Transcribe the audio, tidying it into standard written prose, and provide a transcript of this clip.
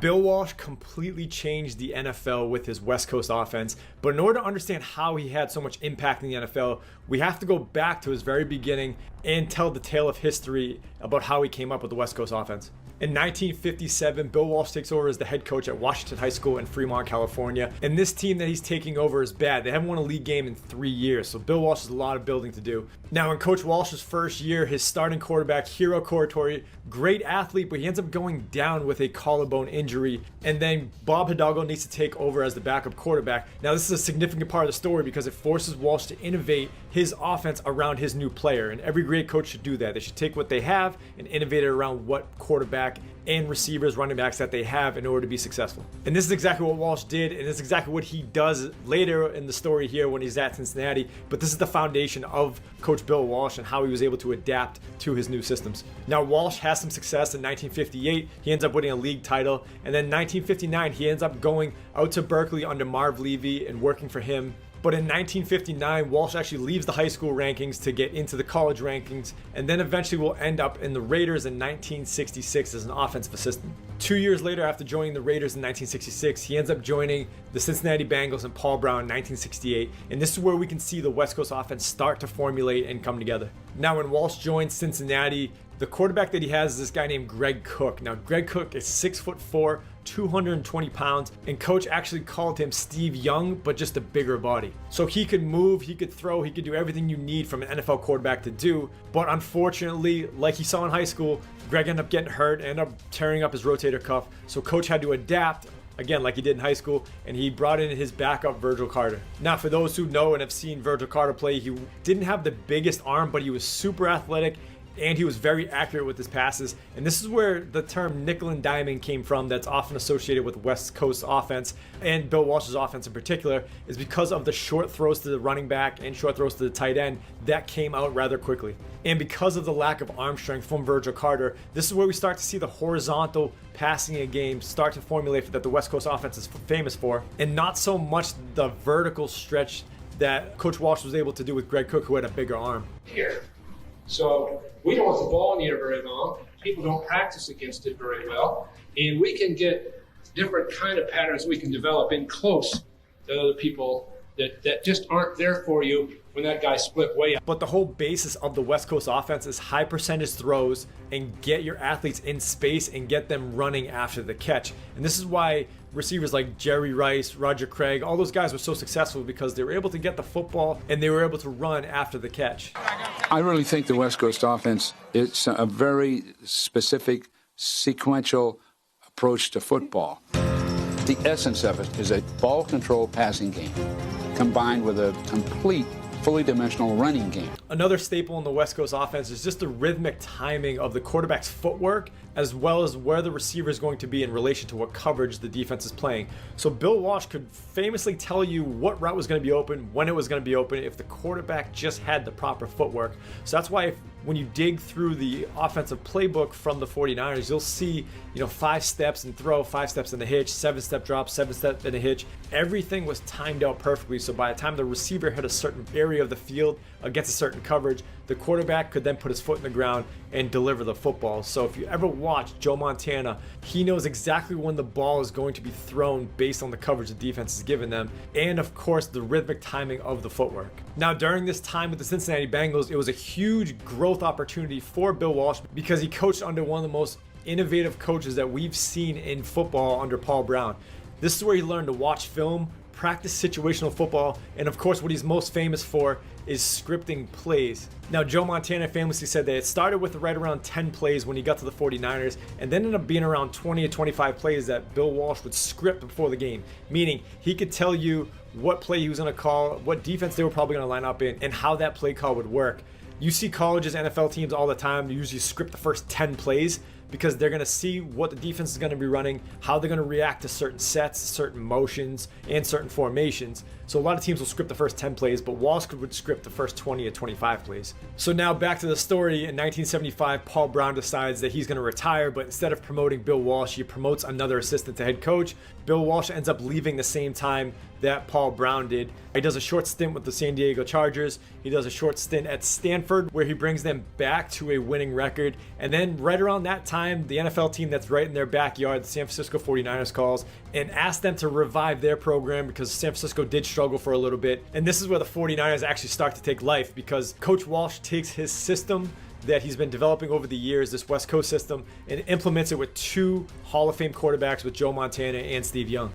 Bill Walsh completely changed the NFL with his West Coast offense, but in order to understand how he had so much impact in the NFL, we have to go back to his very beginning and tell the tale of history about how he came up with the West Coast offense. In 1957, Bill Walsh takes over as the head coach at Washington High School in Fremont, California. And this team that he's taking over is bad. They haven't won a league game in 3 years, so Bill Walsh has a lot of building to do. Now, in Coach Walsh's first year, his starting quarterback, Hero Coratori, great athlete, but he ends up going down with a collarbone injury. And then Bob Hidalgo needs to take over as the backup quarterback. Now, this is a significant part of the story because it forces Walsh to innovate his offense around his new player. And every great coach should do that. They should take what they have and innovate it around what quarterback and receivers, running backs that they have in order to be successful. And this is exactly what Walsh did, and it's exactly what he does later in the story here when he's at Cincinnati. But this is the foundation of Coach Bill Walsh and how he was able to adapt to his new systems. Now, Walsh has some success in 1958. He ends up winning a league title. And then 1959, he ends up going out to Berkeley under Marv Levy and working for him. But in 1959, Walsh actually leaves the high school rankings to get into the college rankings, and then eventually will end up in the Raiders in 1966 as an offensive assistant. 2 years later, after joining the Raiders in 1966, he ends up joining the Cincinnati Bengals and Paul Brown in 1968, and this is where we can see the West Coast offense start to formulate and come together. Now, when Walsh joins Cincinnati, the quarterback that he has is this guy named Greg Cook. Now, Greg Cook is 6'4", 220 pounds, and coach actually called him Steve Young, but just a bigger body. So he could move, he could throw, he could do everything you need from an NFL quarterback to do. But unfortunately, like he saw in high school, Greg ended up getting hurt, ended up tearing up his rotator cuff. So coach had to adapt, again, like he did in high school, and he brought in his backup, Virgil Carter. Now, for those who know and have seen Virgil Carter play, he didn't have the biggest arm, but he was super athletic, and he was very accurate with his passes. And this is where the term nickel and diamond came from, that's often associated with West Coast offense and Bill Walsh's offense in particular, is because of the short throws to the running back and short throws to the tight end that came out rather quickly. And because of the lack of arm strength from Virgil Carter, this is where we start to see the horizontal passing a game start to formulate that the West Coast offense is famous for, and not so much the vertical stretch that Coach Walsh was able to do with Greg Cook, who had a bigger arm. Here. So we don't want the ball in the air very long. People don't practice against it very well. And we can get different kind of patterns we can develop in close to other people that just aren't there for you when that guy split way up. But the whole basis of the West Coast offense is high percentage throws and get your athletes in space and get them running after the catch. And this is why receivers like Jerry Rice, Roger Craig, all those guys were so successful, because they were able to get the football and they were able to run after the catch. I really think the West Coast offense is a very specific, sequential approach to football. The essence of it is a ball control passing game combined with a complete, fully dimensional running game. Another staple in the West Coast offense is just the rhythmic timing of the quarterback's footwork, as well as where the receiver is going to be in relation to what coverage the defense is playing. So Bill Walsh could famously tell you what route was going to be open, when it was going to be open, if the quarterback just had the proper footwork. So that's why when you dig through the offensive playbook from the 49ers, you'll see, 5 steps and throw, 5 steps in the hitch, 7-step drop, 7-step in a hitch. Everything was timed out perfectly. So by the time the receiver hit a certain area of the field against a certain coverage, the quarterback could then put his foot in the ground and deliver the football. So if you ever watch Joe Montana, he knows exactly when the ball is going to be thrown based on the coverage the defense has given them, and of course the rhythmic timing of the footwork. Now, during this time with the Cincinnati Bengals, it was a huge growth opportunity for Bill Walsh because he coached under one of the most innovative coaches that we've seen in football under Paul Brown. This is where he learned to watch film, practice situational football, and of course what he's most famous for is scripting plays. Now, Joe Montana famously said that it started with right around 10 plays when he got to the 49ers, and then ended up being around 20 to 25 plays that Bill Walsh would script before the game, meaning he could tell you what play he was going to call, what defense they were probably going to line up in, and how that play call would work. You see colleges, NFL teams all the time, they usually script the first 10 plays because they're going to see what the defense is going to be running, how they're going to react to certain sets, certain motions, and certain formations. So a lot of teams will script the first 10 plays, but Walsh would script the first 20 to 25 plays. So now back to the story. In 1975, Paul Brown decides that he's going to retire, but instead of promoting Bill Walsh, he promotes another assistant to head coach. Bill Walsh ends up leaving the same time that Paul Brown did. He does a short stint with the San Diego Chargers. He does a short stint at Stanford, where he brings them back to a winning record. And then right around that time, time the NFL team that's right in their backyard, the San Francisco 49ers, calls and asks them to revive their program because San Francisco did struggle for a little bit. And this is where the 49ers actually start to take life, because Coach Walsh takes his system that he's been developing over the years, this West Coast system, and implements it with 2 Hall of Fame quarterbacks with Joe Montana and Steve Young.